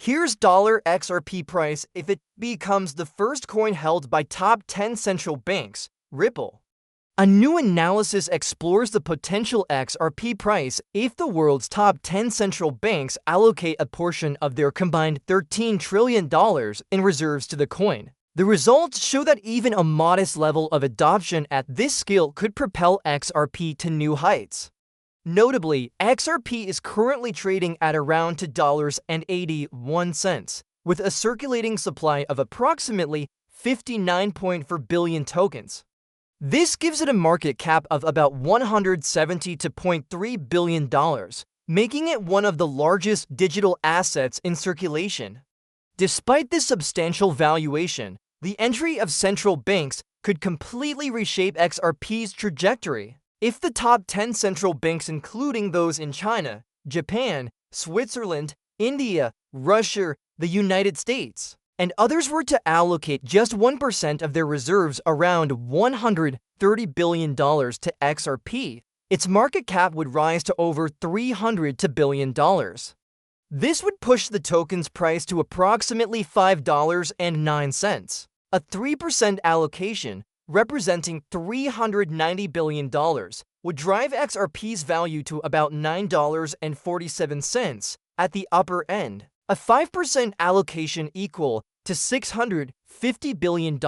Here's $XRP price if it becomes the first coin held by top 10 central banks, Ripple. A new analysis explores the potential XRP price if the world's top 10 central banks allocate a portion of their combined $13 trillion in reserves to the coin. The results show that even a modest level of adoption at this scale could propel XRP to new heights. Notably, XRP is currently trading at around $2.81, with a circulating supply of approximately 59.4 billion tokens. This gives it a market cap of about $172.3 billion, making it one of the largest digital assets in circulation. Despite this substantial valuation, the entry of central banks could completely reshape XRP's trajectory. If the top 10 central banks, including those in China, Japan, Switzerland, India, Russia, the United States, and others were to allocate just 1% of their reserves, around $130 billion, to XRP, its market cap would rise to over $300 billion. This would push the token's price to approximately $5.09. A 3% allocation, representing $390 billion, would drive XRP's value to about $9.47 at the upper end. A 5% allocation equal to $650 billion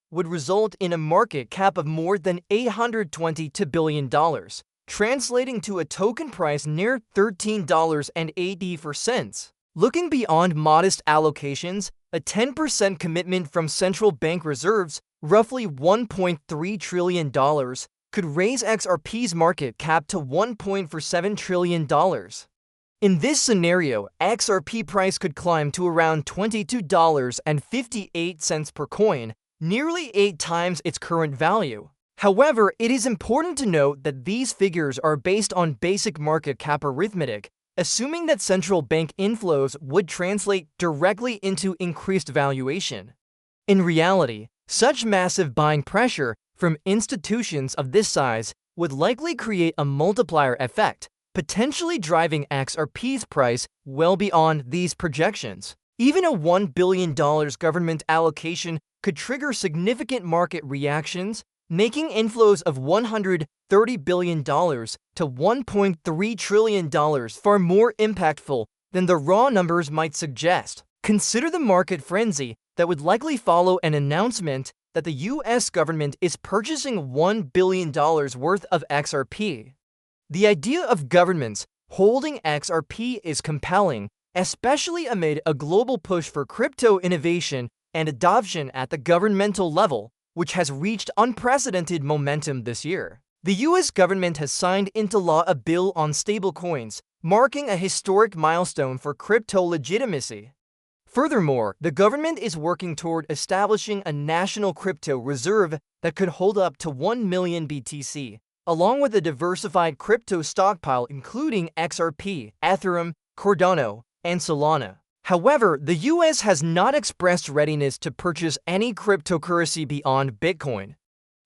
would result in a market cap of more than $822 billion, translating to a token price near $13.80. Looking beyond modest allocations, a 10% commitment from central bank reserves, roughly $1.3 trillion, could raise XRP's market cap to $1.47 trillion. In this scenario, XRP price could climb to around $22.58 per coin, nearly 8 times its current value. However, it is important to note that these figures are based on basic market cap arithmetic, assuming that central bank inflows would translate directly into increased valuation. In reality, such massive buying pressure from institutions of this size would likely create a multiplier effect, potentially driving XRP's price well beyond these projections. Even a $1 billion government allocation could trigger significant market reactions, making inflows of $130 billion to $1.3 trillion far more impactful than the raw numbers might suggest. Consider the market frenzy that would likely follow an announcement that the US government is purchasing $1 billion worth of XRP. The idea of governments holding XRP is compelling, especially amid a global push for crypto innovation and adoption at the governmental level, which has reached unprecedented momentum this year. The US government has signed into law a bill on stablecoins, marking a historic milestone for crypto legitimacy. Furthermore, the government is working toward establishing a national crypto reserve that could hold up to 1 million BTC, along with a diversified crypto stockpile including XRP, Ethereum, Cardano, and Solana. However, the US has not expressed readiness to purchase any cryptocurrency beyond Bitcoin.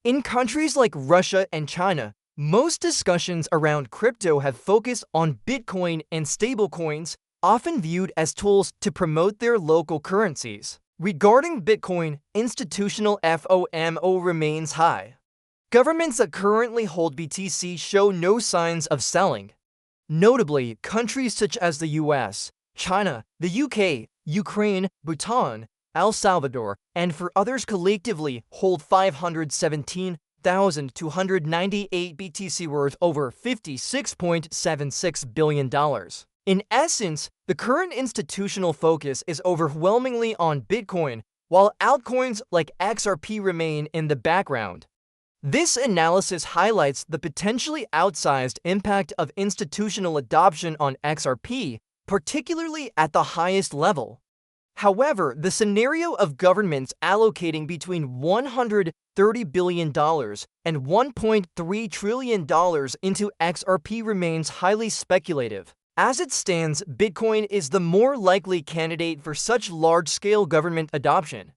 In countries like Russia and China, most discussions around crypto have focused on Bitcoin and stablecoins, often viewed as tools to promote their local currencies. Regarding Bitcoin, institutional FOMO remains high. Governments that currently hold BTC show no signs of selling. Notably, countries such as the US, China, the UK, Ukraine, Bhutan, El Salvador, and for others collectively hold 517,298 BTC worth over $56.76 billion. In essence, the current institutional focus is overwhelmingly on Bitcoin, while altcoins like XRP remain in the background. This analysis highlights the potentially outsized impact of institutional adoption on XRP, particularly at the highest level. However, the scenario of governments allocating between $130 billion and $1.3 trillion into XRP remains highly speculative. As it stands, Bitcoin is the more likely candidate for such large-scale government adoption.